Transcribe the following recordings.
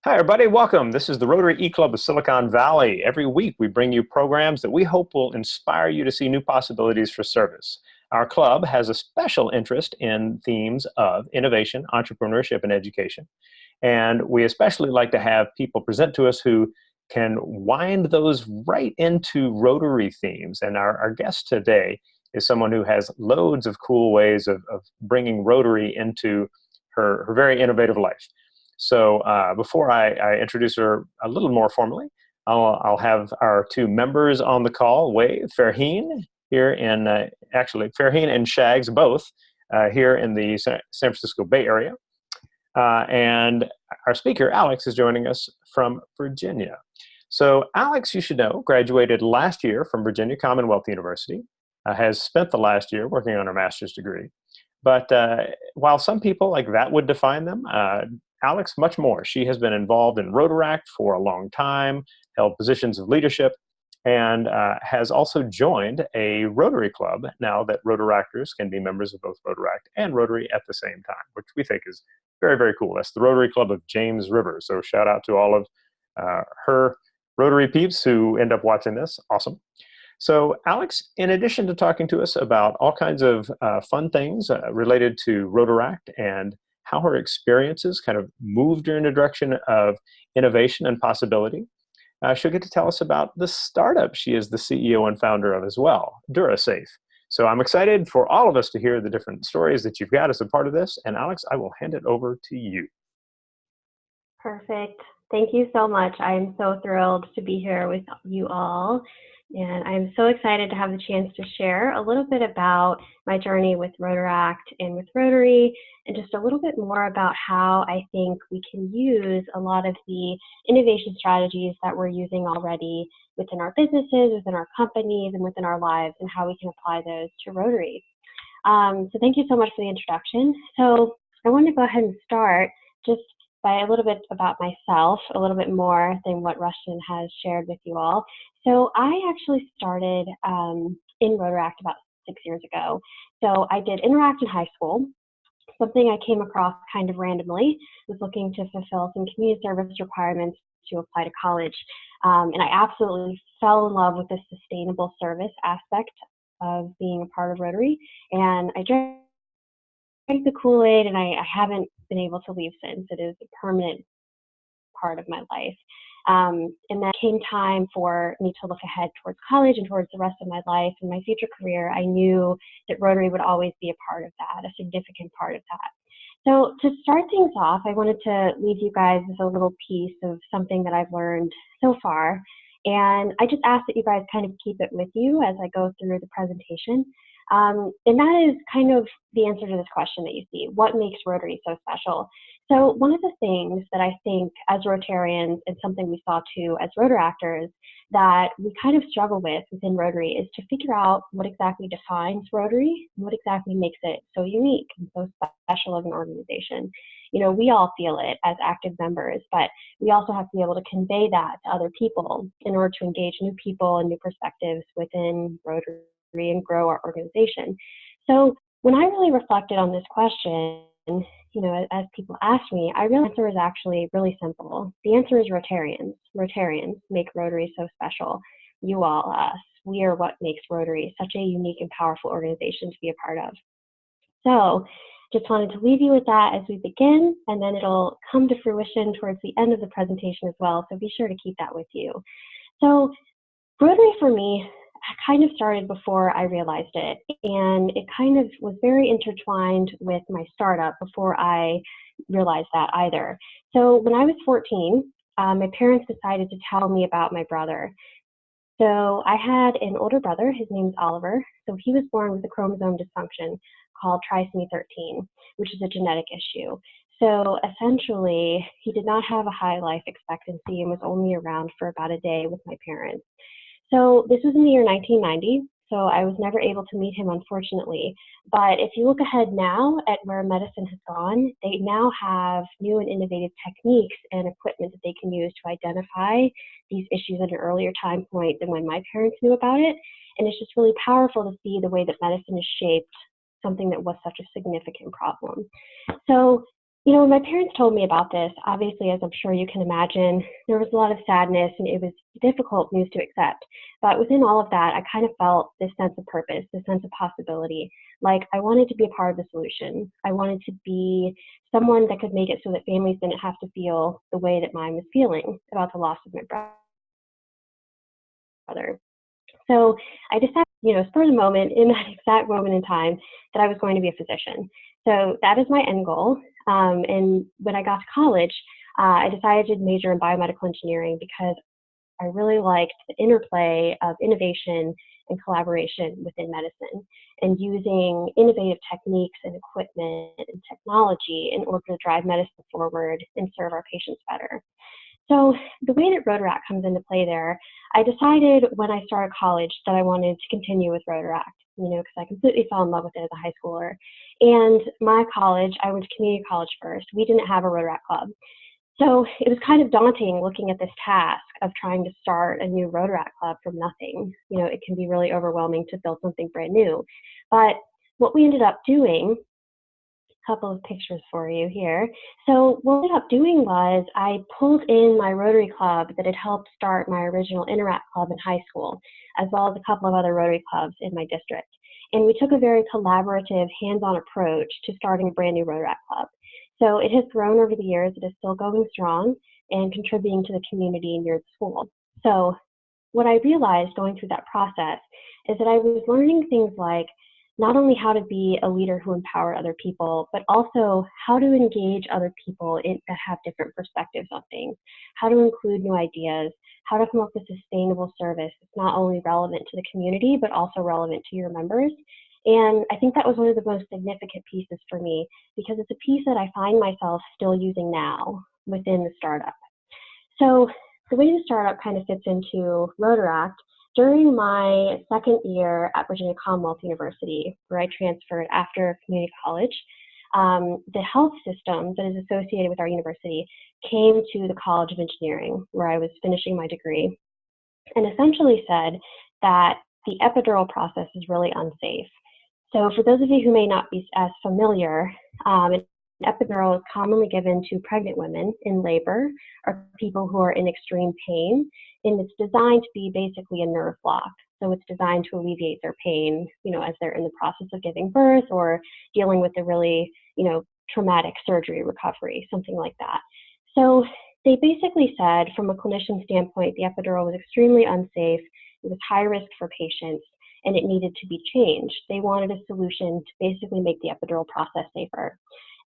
Hi, everybody. Welcome. This is the Rotary eClub of Silicon Valley. Every week, we bring you programs that we hope will inspire you to see new possibilities for service. Our club has a special interest in themes of innovation, entrepreneurship, and education. And we especially like to have people present to us who can wind those right into Rotary themes. And our guest today is someone who has loads of cool ways of bringing Rotary into her very innovative life. So before I introduce her a little more formally, I'll have our two members on the call, Farheen here in, actually Farheen and Shags both here in the San Francisco Bay Area. And our speaker, Alex, is joining us from Virginia. So Alex, you should know, graduated last year from Virginia Commonwealth University, has spent the last year working on her master's degree. But while some people like that would define them, Alex, much more. She has been involved in Rotaract for a long time, held positions of leadership, and has also joined a Rotary Club now that Rotaractors can be members of both Rotaract and Rotary at the same time, which we think is very, very cool. That's the Rotary Club of James River. So shout out to all of her Rotary peeps who end up watching this. Awesome. So Alex, in addition to talking to us about all kinds of fun things related to Rotaract and how her experiences kind of moved her in the direction of innovation and possibility, she'll get to tell us about the startup she is the CEO and founder of as well, DuraSafe. So I'm excited for all of us to hear the different stories that you've got as a part of this. And Alex, I will hand it over to you. Perfect. Thank you so much. I'm so thrilled to be here with you all. And I'm so excited to have the chance to share a little bit about my journey with Rotaract and with Rotary, and just a little bit more about how I think we can use a lot of the innovation strategies that we're using already within our businesses, within our companies, and within our lives, and how we can apply those to Rotary. So thank you so much for the introduction. So I want to go ahead and start just by a little bit about myself, a little bit more than what Rushton has shared with you all. So I actually started in Rotaract about 6 years ago. So I did Interact in high school, something I came across kind of randomly, was looking to fulfill some community service requirements to apply to college. And I absolutely fell in love with the sustainable service aspect of being a part of Rotary. And I drank the Kool-Aid, and I haven't been able to leave since. It is a permanent part of my life. And then came time for me to look ahead towards college and towards the rest of my life and my future career. I knew that Rotary would always be a part of that, a significant part of that. So to start things off, I wanted to leave you guys with a little piece of something that I've learned so far. And I just ask that you guys kind of keep it with you as I go through the presentation. And that is kind of the answer to this question that you see. What makes Rotary so special? So one of the things that I think as Rotarians, and something we saw too as Rotaractors, that we kind of struggle with within Rotary is to figure out what exactly defines Rotary, and what exactly makes it so unique and so special as an organization. You know, we all feel it as active members, but we also have to be able to convey that to other people in order to engage new people and new perspectives within Rotary and grow our organization. So when I really reflected on this question, you know, as people ask me, I realized the answer is actually really simple. The answer is Rotarians. Rotarians make Rotary so special. You all, us, we are what makes Rotary such a unique and powerful organization to be a part of. So just wanted to leave you with that as we begin, and then it'll come to fruition towards the end of the presentation as well. So be sure to keep that with you. So Rotary for me kind of started before I realized it, and it kind of was very intertwined with my startup before I realized that either. So when I was 14, my parents decided to tell me about my brother. So I had an older brother, his name's Oliver. So he was born with a chromosome dysfunction called trisomy 13, which is a genetic issue. So essentially, he did not have a high life expectancy and was only around for about a day with my parents. So this was in the year 1990, so I was never able to meet him, unfortunately. But if you look ahead now at where medicine has gone, they now have new and innovative techniques and equipment that they can use to identify these issues at an earlier time point than when my parents knew about it. And it's just really powerful to see the way that medicine has shaped something that was such a significant problem. So When my parents told me about this, obviously, as I'm sure you can imagine, there was a lot of sadness and it was difficult news to accept. But within all of that, I kind of felt this sense of purpose, this sense of possibility. Like I wanted to be a part of the solution. I wanted to be someone that could make it so that families didn't have to feel the way that mine was feeling about the loss of my brother. So I decided, spur of the moment, in that exact moment in time, that I was going to be a physician. So that is my end goal. And when I got to college, I decided to major in biomedical engineering because I really liked the interplay of innovation and collaboration within medicine and using innovative techniques and equipment and technology in order to drive medicine forward and serve our patients better. So the way that Rotaract comes into play there, I decided when I started college that I wanted to continue with Rotaract, because I completely fell in love with it as a high schooler. And my college, I went to community college first. We didn't have a Rotaract club. So it was kind of daunting looking at this task of trying to start a new Rotaract club from nothing. It can be really overwhelming to build something brand new. But what we ended up doing, couple of pictures for you here. So what I ended up doing was I pulled in my Rotary Club that had helped start my original Interact Club in high school, as well as a couple of other Rotary clubs in my district. And we took a very collaborative, hands-on approach to starting a brand new Rotaract Club. So it has grown over the years. It is still going strong and contributing to the community near the school. So what I realized going through that process is that I was learning things like not only how to be a leader who empowered other people, but also how to engage other people that have different perspectives on things, how to include new ideas, how to come up with sustainable service that's not only relevant to the community, but also relevant to your members. And I think that was one of the most significant pieces for me because it's a piece that I find myself still using now within the startup. So the way the startup kind of fits into Rotaract, during my second year at Virginia Commonwealth University, where I transferred after community college, the health system that is associated with our university came to the College of Engineering, where I was finishing my degree, and essentially said that the epidural process is really unsafe. So for those of you who may not be as familiar, an epidural is commonly given to pregnant women in labor or people who are in extreme pain, and it's designed to be basically a nerve block. So it's designed to alleviate their pain, as they're in the process of giving birth or dealing with a really, traumatic surgery recovery, something like that. So they basically said, from a clinician standpoint, the epidural was extremely unsafe, it was high risk for patients, and it needed to be changed. They wanted a solution to basically make the epidural process safer.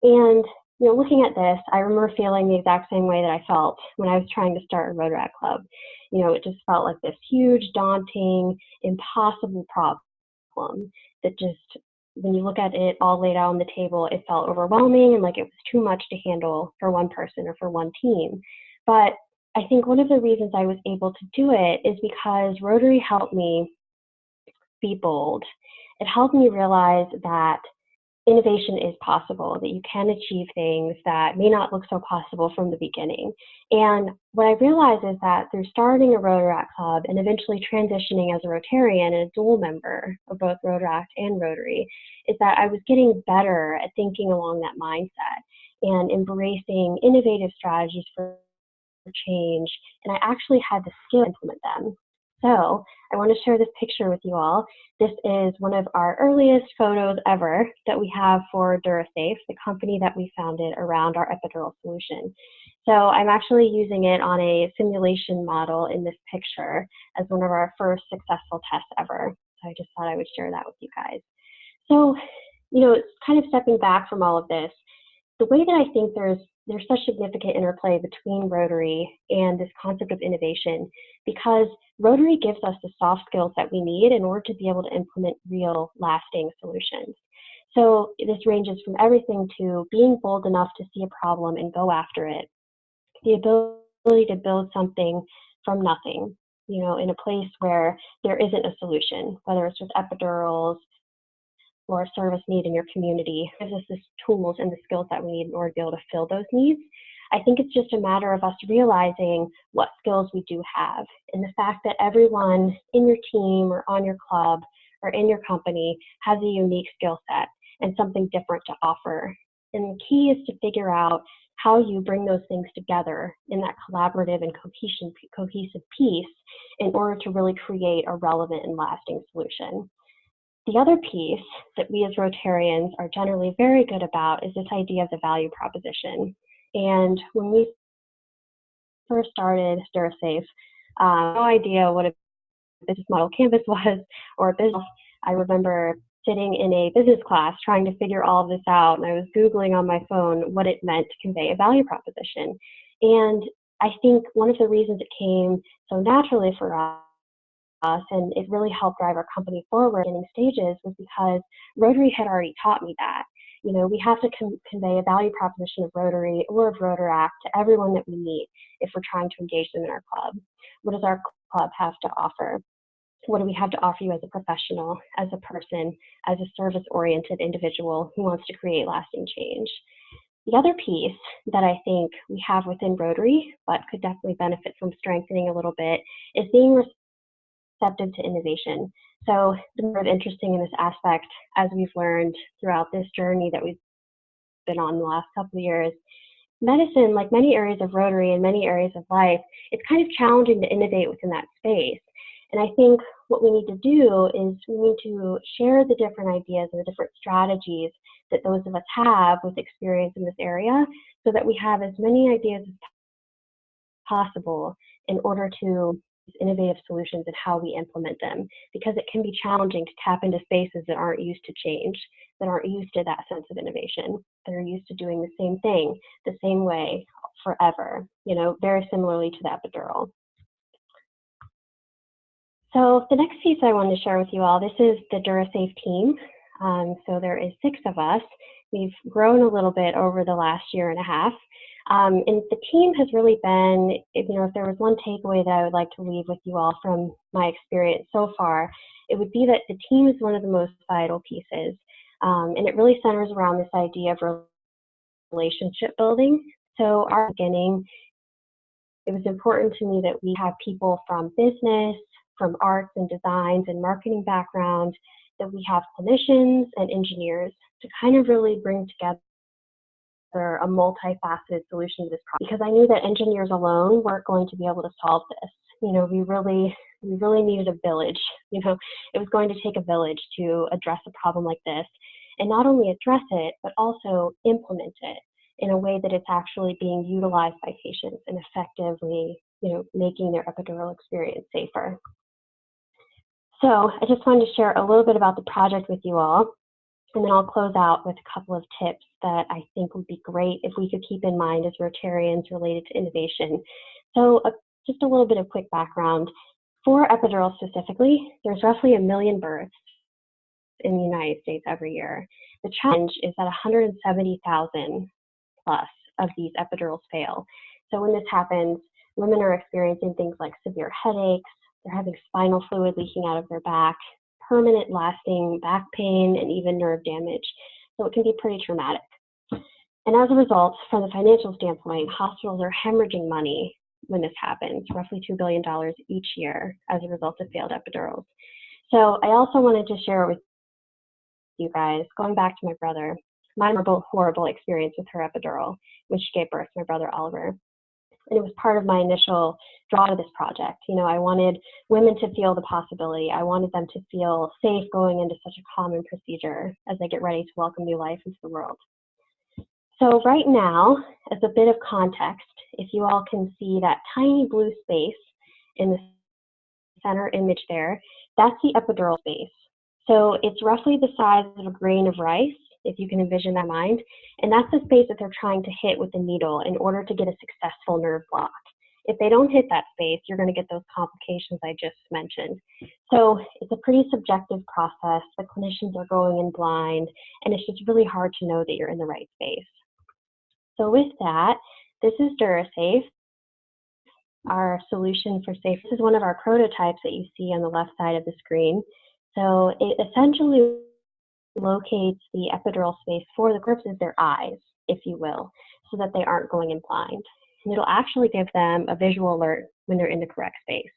And looking at this, I remember feeling the exact same way that I felt when I was trying to start a Rotaract Club. It just felt like this huge, daunting, impossible problem that just, when you look at it all laid out on the table, it felt overwhelming and like it was too much to handle for one person or for one team. But I think one of the reasons I was able to do it is because Rotary helped me be bold. It helped me realize that innovation is possible, that you can achieve things that may not look so possible from the beginning. And what I realized is that through starting a Rotaract Club and eventually transitioning as a Rotarian and a dual member of both Rotaract and Rotary, is that I was getting better at thinking along that mindset and embracing innovative strategies for change, and I actually had the skill to implement them. So I want to share this picture with you all. This is one of our earliest photos ever that we have for DuraSafe, the company that we founded around our epidural solution. So I'm actually using it on a simulation model in this picture as one of our first successful tests ever. So I just thought I would share that with you guys. So, kind of stepping back from all of this, the way that I think there's such significant interplay between Rotary and this concept of innovation, because Rotary gives us the soft skills that we need in order to be able to implement real, lasting solutions. So this ranges from everything to being bold enough to see a problem and go after it, the ability to build something from nothing, in a place where there isn't a solution, whether it's with epidurals, or a service need in your community. It gives us the tools and the skills that we need in order to be able to fill those needs. I think it's just a matter of us realizing what skills we do have, and the fact that everyone in your team or on your club or in your company has a unique skill set and something different to offer. And the key is to figure out how you bring those things together in that collaborative and cohesive piece in order to really create a relevant and lasting solution. The other piece that we as Rotarians are generally very good about is this idea of the value proposition. And when we first started DuraSafe, no idea what a business model canvas was or a business. I remember sitting in a business class trying to figure all of this out, and I was Googling on my phone what it meant to convey a value proposition. And I think one of the reasons it came so naturally for us, and it really helped drive our company forward in stages, was because Rotary had already taught me that. You know, we have to convey a value proposition of Rotary or of Rotaract to everyone that we meet if we're trying to engage them in our club. What does our club have to offer? What do we have to offer you as a professional, as a person, as a service-oriented individual who wants to create lasting change? The other piece that I think we have within Rotary, but could definitely benefit from strengthening a little bit, is being receptive to innovation. So it's sort of interesting in this aspect, as we've learned throughout this journey that we've been on the last couple of years, medicine, like many areas of Rotary and many areas of life, it's kind of challenging to innovate within that space. And I think what we need to do is we need to share the different ideas and the different strategies that those of us have with experience in this area so that we have as many ideas as possible in order to use innovative solutions and how we implement them, because it can be challenging to tap into spaces that aren't used to change, that aren't used to that sense of innovation, that are used to doing the same thing the same way forever, you know, very similarly to the epidural. So the next piece I wanted to share with you all, this is the DuraSafe team. So there is 6 of us. We've grown a little bit over the last year and a half. And the team has really been, if there was one takeaway that I would like to leave with you all from my experience so far, it would be that the team is one of the most vital pieces. And it really centers around this idea of relationship building. So our beginning, it was important to me that we have people from business, from arts and designs and marketing background, that we have clinicians and engineers to kind of really bring together a multifaceted solution to this problem. Because I knew that engineers alone weren't going to be able to solve this. We really needed a village. It was going to take a village to address a problem like this, and not only address it, but also implement it in a way that it's actually being utilized by patients and effectively, making their epidural experience safer. So I just wanted to share a little bit about the project with you all, and then I'll close out with a couple of tips that I think would be great if we could keep in mind as Rotarians related to innovation. So just a little bit of quick background. For epidural specifically, there's roughly 1 million births in the United States every year. The challenge is that 170,000 plus of these epidurals fail. So when this happens, women are experiencing things like severe headaches, they're having spinal fluid leaking out of their back, permanent lasting back pain, and even nerve damage. So it can be pretty traumatic. And as a result, from the financial standpoint, hospitals are hemorrhaging money when this happens, roughly $2 billion each year as a result of failed epidurals. So I also wanted to share with you guys, going back to my brother, my horrible experience with her epidural when she gave birth to my brother Oliver. And it was part of my initial draw to this project. I wanted women to feel the possibility. I wanted them to feel safe going into such a common procedure as they get ready to welcome new life into the world. So right now, as a bit of context, if you all can see that tiny blue space in the center image there, that's the epidural space. So it's roughly the size of a grain of rice, if you can envision that mind, and that's the space that they're trying to hit with the needle in order to get a successful nerve block. If they don't hit that space, you're going to get those complications I just mentioned. So it's a pretty subjective process. The clinicians are going in blind, and it's just really hard to know that you're in the right space. So with that, this is DuraSafe, our solution for safe. This is one of our prototypes that you see on the left side of the screen. So it essentially locates the epidural space for the corpses, their eyes, if you will, so that they aren't going in blind. And it'll actually give them a visual alert when they're in the correct space.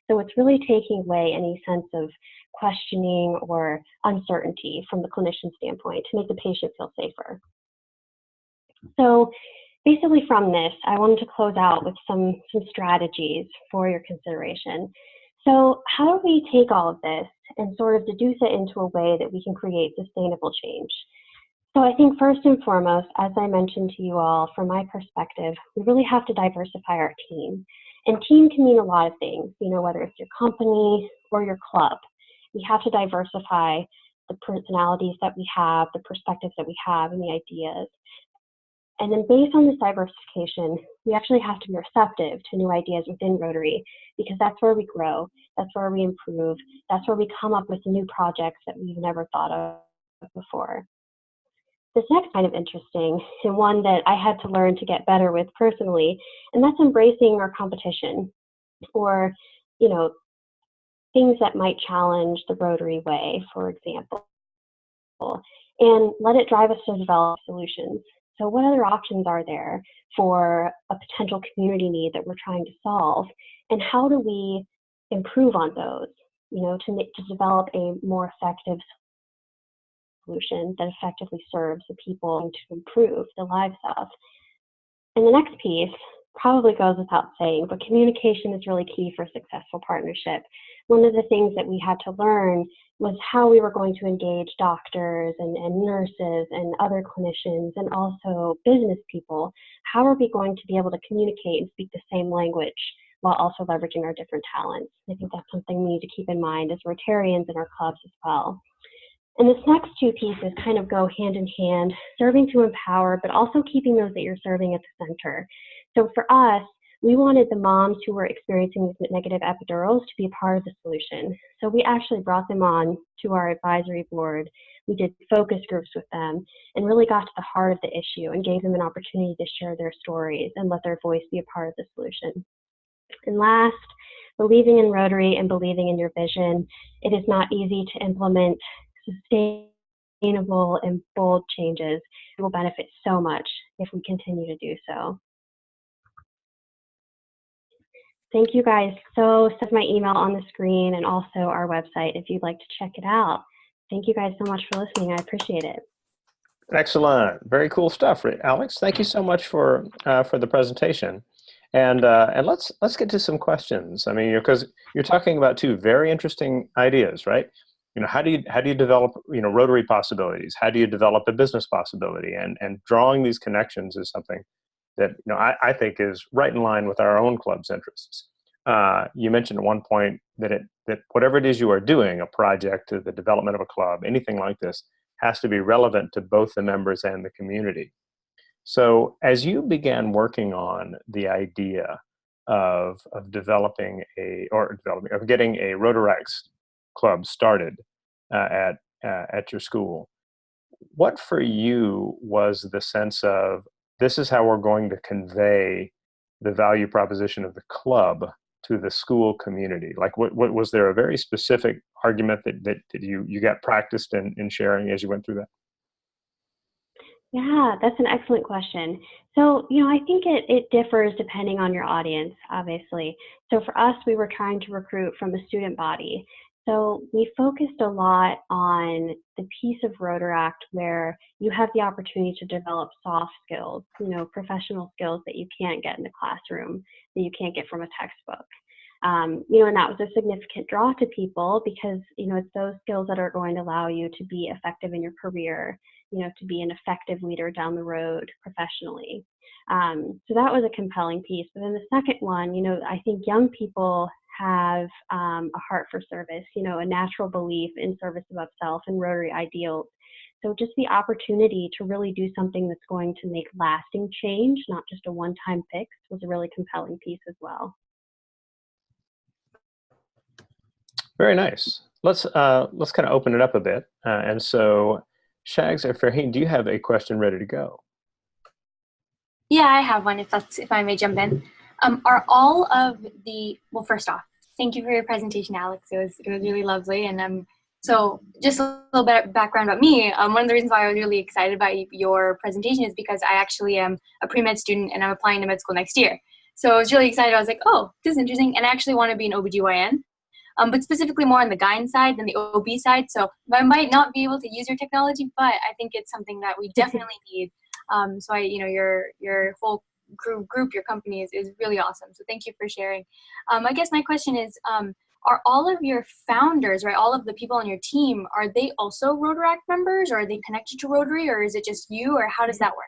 So it's really taking away any sense of questioning or uncertainty from the clinician standpoint to make the patient feel safer. So basically from this, I wanted to close out with some strategies for your consideration. So how do we take all of this and sort of deduce it into a way that we can create sustainable change? So I think first and foremost, as I mentioned to you all, from my perspective, we really have to diversify our team. And team can mean a lot of things, whether it's your company or your club. We have to diversify the personalities that we have, the perspectives that we have, and the ideas. And then based on this diversification, we actually have to be receptive to new ideas within Rotary, because that's where we grow, that's where we improve, that's where we come up with new projects that we've never thought of before. This next kind of interesting, and one that I had to learn to get better with personally, and that's embracing our competition, or things that might challenge the Rotary way, for example, and let it drive us to develop solutions. So what other options are there for a potential community need that we're trying to solve, and how do we improve on those, to develop a more effective solution that effectively serves the people and to improve the lives of. And the next piece probably goes without saying, but communication is really key for a successful partnership. One of the things that we had to learn was how we were going to engage doctors and nurses and other clinicians and also business people. How are we going to be able to communicate and speak the same language while also leveraging our different talents? I think that's something we need to keep in mind as Rotarians in our clubs as well. And this next two pieces kind of go hand in hand, serving to empower, but also keeping those that you're serving at the center. So for us, we wanted the moms who were experiencing these negative epidurals to be a part of the solution. So we actually brought them on to our advisory board. We did focus groups with them and really got to the heart of the issue and gave them an opportunity to share their stories and let their voice be a part of the solution. And last, believing in Rotary and believing in your vision. It is not easy to implement sustainable and bold changes. It will benefit so much if we continue to do so. Thank you guys. So set my email on the screen and also our website if you'd like to check it out. Thank you guys so much for listening. I appreciate it. Excellent. Very cool stuff, Alex. Thank you so much for the presentation. And let's get to some questions. I mean, because you're talking about two very interesting ideas, right? How do you develop Rotary possibilities? How do you develop a business possibility? And drawing these connections is something that I think is right in line with our own club's interests. You mentioned at one point that whatever it is you are doing, a project, the development of a club, anything like this, has to be relevant to both the members and the community. So as you began working on the idea of getting a Rotaract club started at your school, what for you was the sense of, this is how we're going to convey the value proposition of the club to the school community? Like, what was there a very specific argument that you got practiced in sharing as you went through that? Yeah, that's an excellent question. So, I think it differs depending on your audience, obviously. So for us, we were trying to recruit from the student body. So we focused a lot on the piece of Rotaract where you have the opportunity to develop soft skills, professional skills that you can't get in the classroom, that you can't get from a textbook. And that was a significant draw to people because, it's those skills that are going to allow you to be effective in your career, to be an effective leader down the road professionally. So that was a compelling piece. But then the second one, I think young people have a heart for service, a natural belief in service above self and Rotary ideals. So just the opportunity to really do something that's going to make lasting change, not just a one-time fix, was a really compelling piece as well. Very nice. Let's kind of open it up a bit. And so, Shags or Farheen, do you have a question ready to go? Yeah, I have one. If I may jump in. Are all of the, well, first off, thank you for your presentation, Alex. It was really lovely. And so just a little bit of background about me. One of the reasons why I was really excited about your presentation is because I actually am a pre-med student and I'm applying to med school next year. So I was really excited. I was like, oh, this is interesting. And I actually want to be an OBGYN. But specifically more on the GYN side than the OB side. So I might not be able to use your technology, but I think it's something that we definitely need So your whole group, your company is really awesome. So thank you for sharing. I guess my question is, are all of your founders, right, all of the people on your team, are they also Rotaract members, or are they connected to Rotary, or is it just you, or how does that work?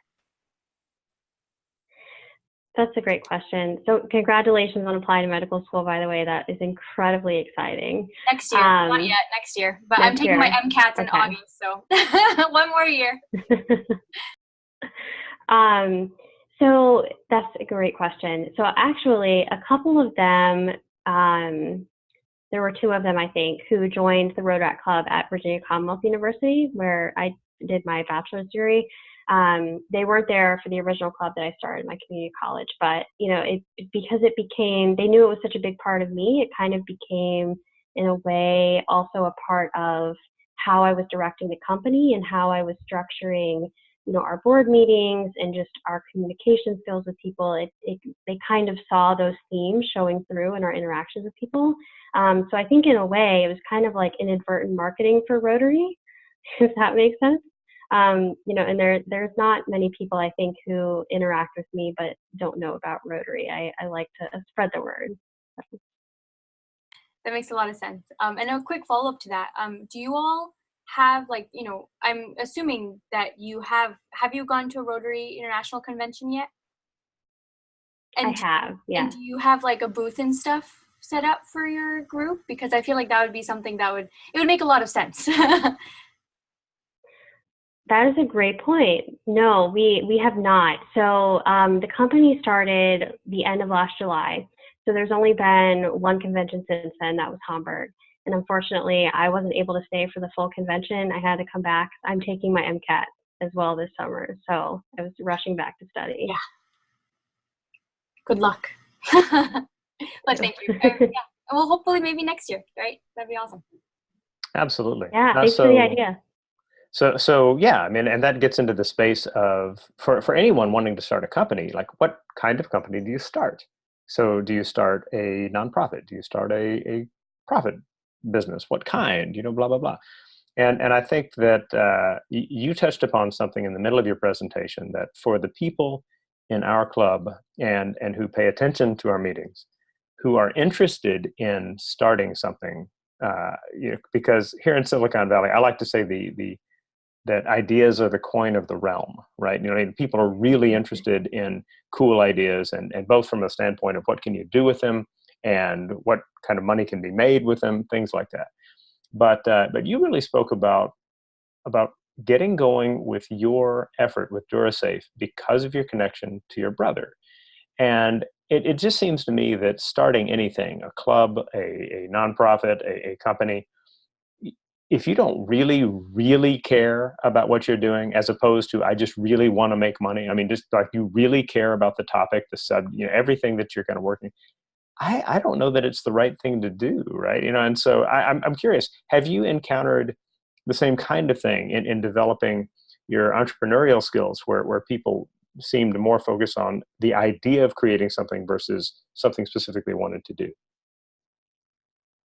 That's a great question. So congratulations on applying to medical school, by the way. That is incredibly exciting. Next year, not yet, next year. But I'm taking my MCATs in August, so one more year. So that's a great question. So actually, a couple of them, there were two of them, I think, who joined the Rotaract Club at Virginia Commonwealth University, where I did my bachelor's degree. They weren't there for the original club that I started in my community college, but because it became, they knew it was such a big part of me, it kind of became, in a way, also a part of how I was directing the company and how I was structuring, our board meetings and just our communication skills with people. They kind of saw those themes showing through in our interactions with people. So I think in a way, it was kind of like inadvertent marketing for Rotary, if that makes sense. And there's not many people, I think, who interact with me but don't know about Rotary. I like to spread the word. That makes a lot of sense. And a quick follow-up to that, do you all have, I'm assuming that have you gone to a Rotary International Convention yet? And I have, yeah. And do you have a booth and stuff set up for your group? Because I feel like that would be something it would make a lot of sense. That is a great point. No, we have not. So the company started the end of last July. So there's only been one convention since then. That was Hamburg. And unfortunately, I wasn't able to stay for the full convention. I had to come back. I'm taking my MCAT as well this summer. So I was rushing back to study. Yeah. Good luck. But thank you. Yeah. Well, hopefully maybe next year, right? That'd be awesome. Absolutely. Yeah, thanks for the idea. So yeah, I mean, and that gets into the space of, for anyone wanting to start a company, what kind of company do you start? So do you start a nonprofit? Do you start a profit business? What kind? Blah, blah, blah. And I think that you touched upon something in the middle of your presentation, that for the people in our club and who pay attention to our meetings, who are interested in starting something, because here in Silicon Valley, I like to say that ideas are the coin of the realm, right? People are really interested in cool ideas, and both from a standpoint of what can you do with them and what kind of money can be made with them, things like that. But you really spoke about getting going with your effort with DuraSafe because of your connection to your brother. And it just seems to me that starting anything, a club, a nonprofit, a company, if you don't really, really care about what you're doing, as opposed to, I just really want to make money. I mean, just you really care about the topic, everything that you're kind of working. I don't know that it's the right thing to do, right? And so I'm curious, have you encountered the same kind of thing in developing your entrepreneurial skills where people seem to more focus on the idea of creating something versus something specifically wanted to do?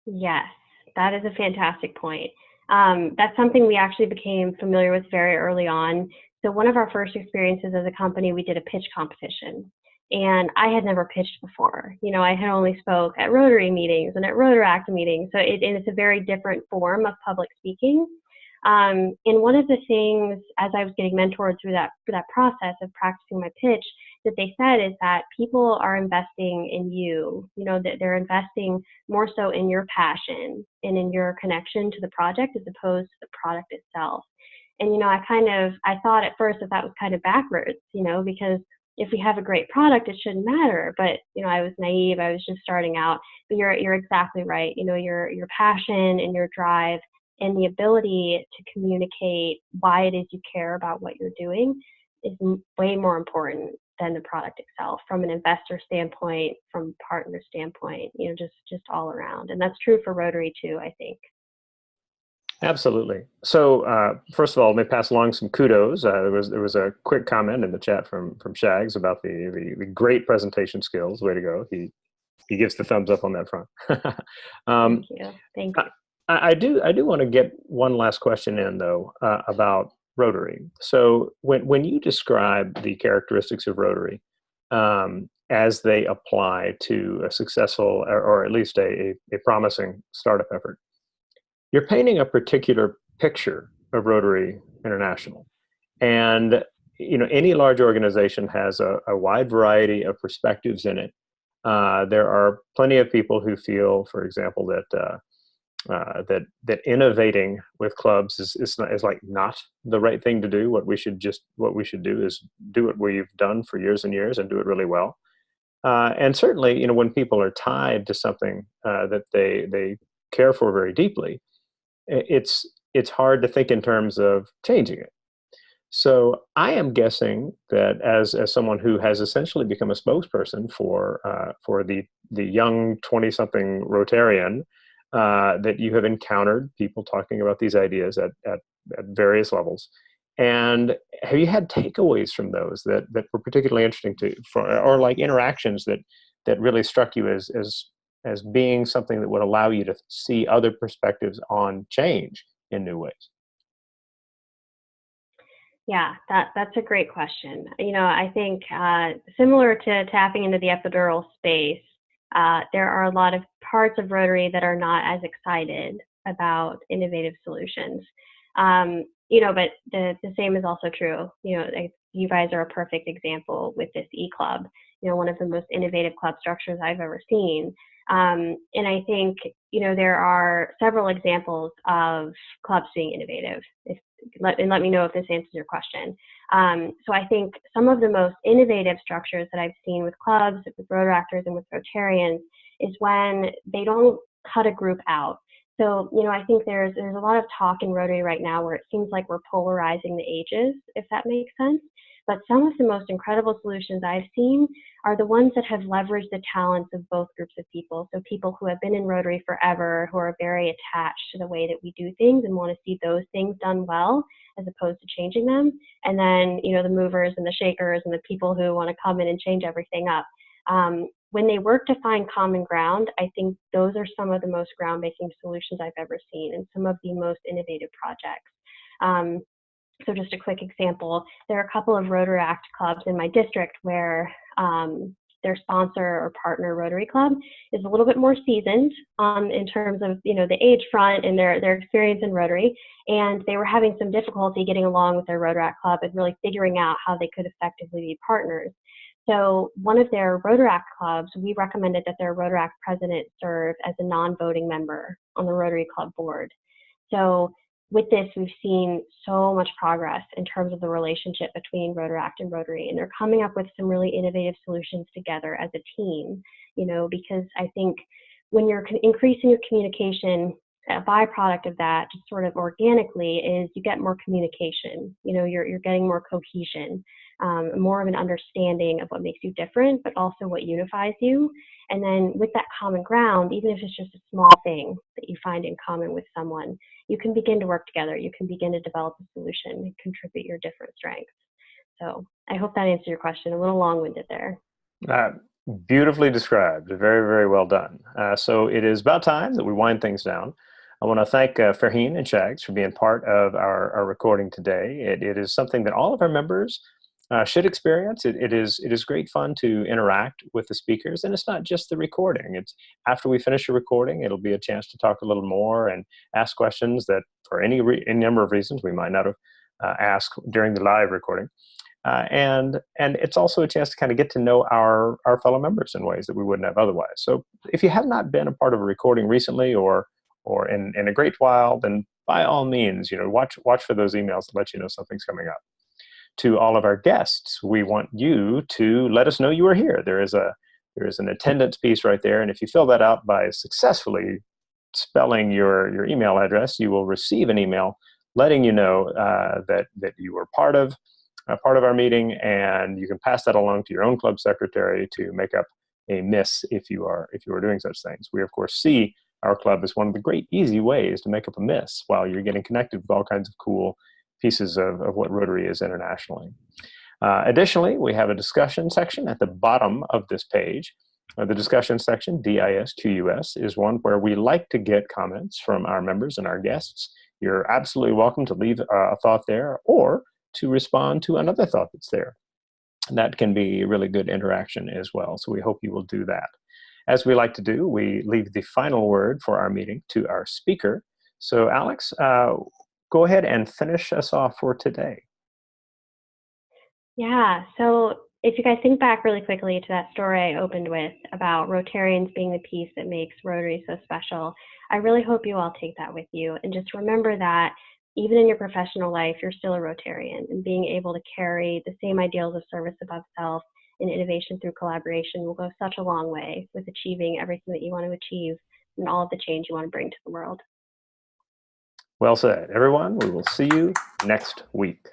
Yes, that is a fantastic point. That's something we actually became familiar with very early on. So one of our first experiences as a company, we did a pitch competition. And I had never pitched before. I had only spoke at Rotary meetings and at Rotaract meetings. So it's a very different form of public speaking. And one of the things, as I was getting mentored through that process of practicing my pitch, that they said is that people are investing in you. That they're investing more so in your passion and in your connection to the project as opposed to the product itself. And I thought at first that was kind of backwards, because if we have a great product, it shouldn't matter. But I was naive. I was just starting out. But you're exactly right. Your passion and your drive and the ability to communicate why it is you care about what you're doing is way more important than the product itself, from an investor standpoint, from a partner standpoint, just all around. And that's true for Rotary too, I think. Absolutely. So first of all, let me pass along some kudos. There was a quick comment in the chat from Shags about the great presentation skills. Way to go. He gives the thumbs up on that front. Thank you. I do want to get one last question in, though, about Rotary. So when you describe the characteristics of Rotary as they apply to a successful or at least a promising startup effort, you're painting a particular picture of Rotary International. And any large organization has a wide variety of perspectives in it. There are plenty of people who feel, for example, that innovating with clubs is like not the right thing to do. What we should do is do what we've done for years and years and do it really well. And certainly, when people are tied to something that they care for very deeply, it's hard to think in terms of changing it. So I am guessing that as someone who has essentially become a spokesperson for the young 20-something Rotarian, that you have encountered people talking about these ideas at various levels. And have you had takeaways from those that were particularly interesting to you, or like interactions that really struck you as being something that would allow you to see other perspectives on change in new ways? Yeah, that's a great question. I think similar to tapping into the epidural space, there are a lot of parts of Rotary that are not as excited about innovative solutions. But the same is also true. You guys are a perfect example with this eClub. One of the most innovative club structures I've ever seen. And I think there are several examples of clubs being innovative. Let me know if this answers your question. So I think some of the most innovative structures that I've seen with clubs, with Rotaractors, and with Rotarians is when they don't cut a group out. So, I think there's a lot of talk in Rotary right now where it seems like we're polarizing the ages, if that makes sense. But some of the most incredible solutions I've seen are the ones that have leveraged the talents of both groups of people. So people who have been in Rotary forever, who are very attached to the way that we do things and want to see those things done well, as opposed to changing them. And then, the movers and the shakers and the people who want to come in and change everything up. When they work to find common ground, I think those are some of the most groundbreaking solutions I've ever seen and some of the most innovative projects. So just a quick example, there are a couple of Rotaract clubs in my district where their sponsor or partner Rotary Club is a little bit more seasoned in terms of the age front and their experience in Rotary, and they were having some difficulty getting along with their Rotaract club and really figuring out how they could effectively be partners. So one of their Rotaract clubs, we recommended that their Rotaract president serve as a non-voting member on the Rotary Club board. So with this, we've seen so much progress in terms of the relationship between Rotaract and Rotary, and they're coming up with some really innovative solutions together as a team, because I think when you're increasing your communication, a byproduct of that, just sort of organically, is you get more communication. You're getting more cohesion, more of an understanding of what makes you different, but also what unifies you. And then with that common ground, even if it's just a small thing that you find in common with someone, you can begin to work together. You can begin to develop a solution and contribute your different strengths. So I hope that answered your question. A little long-winded there. Beautifully described. Very, very well done. So it is about time that we wind things down. I want to thank Farheen and Shags for being part of our recording today. It is something that all of our members should experience. It is great fun to interact with the speakers, and it's not just the recording. It's after we finish the recording, it'll be a chance to talk a little more and ask questions that, for any number of reasons, we might not have asked during the live recording. And it's also a chance to kind of get to know our fellow members in ways that we wouldn't have otherwise. So if you have not been a part of a recording recently or in a great while, then by all means, watch for those emails to let you know something's coming up. To all of our guests, we want you to let us know you are here. There is an attendance piece right there, and if you fill that out by successfully spelling your email address, you will receive an email letting you know that you were part of our meeting, and you can pass that along to your own club secretary to make up a miss if you are doing such things. We of course see our club as one of the great easy ways to make up a miss while you're getting connected with all kinds of cool pieces of what Rotary is internationally. Additionally, we have a discussion section at the bottom of this page. The discussion section, DISQUS, is one where we like to get comments from our members and our guests. you're absolutely welcome to leave a thought there or to respond to another thought that's there. And that can be really good interaction as well. So we hope you will do that. As we like to do, we leave the final word for our meeting to our speaker. So Alex, go ahead and finish us off for today. Yeah, so if you guys think back really quickly to that story I opened with about Rotarians being the piece that makes Rotary so special, I really hope you all take that with you and just remember that even in your professional life, you're still a Rotarian, and being able to carry the same ideals of service above self and innovation through collaboration will go such a long way with achieving everything that you want to achieve and all of the change you want to bring to the world. Well said, everyone. We will see you next week.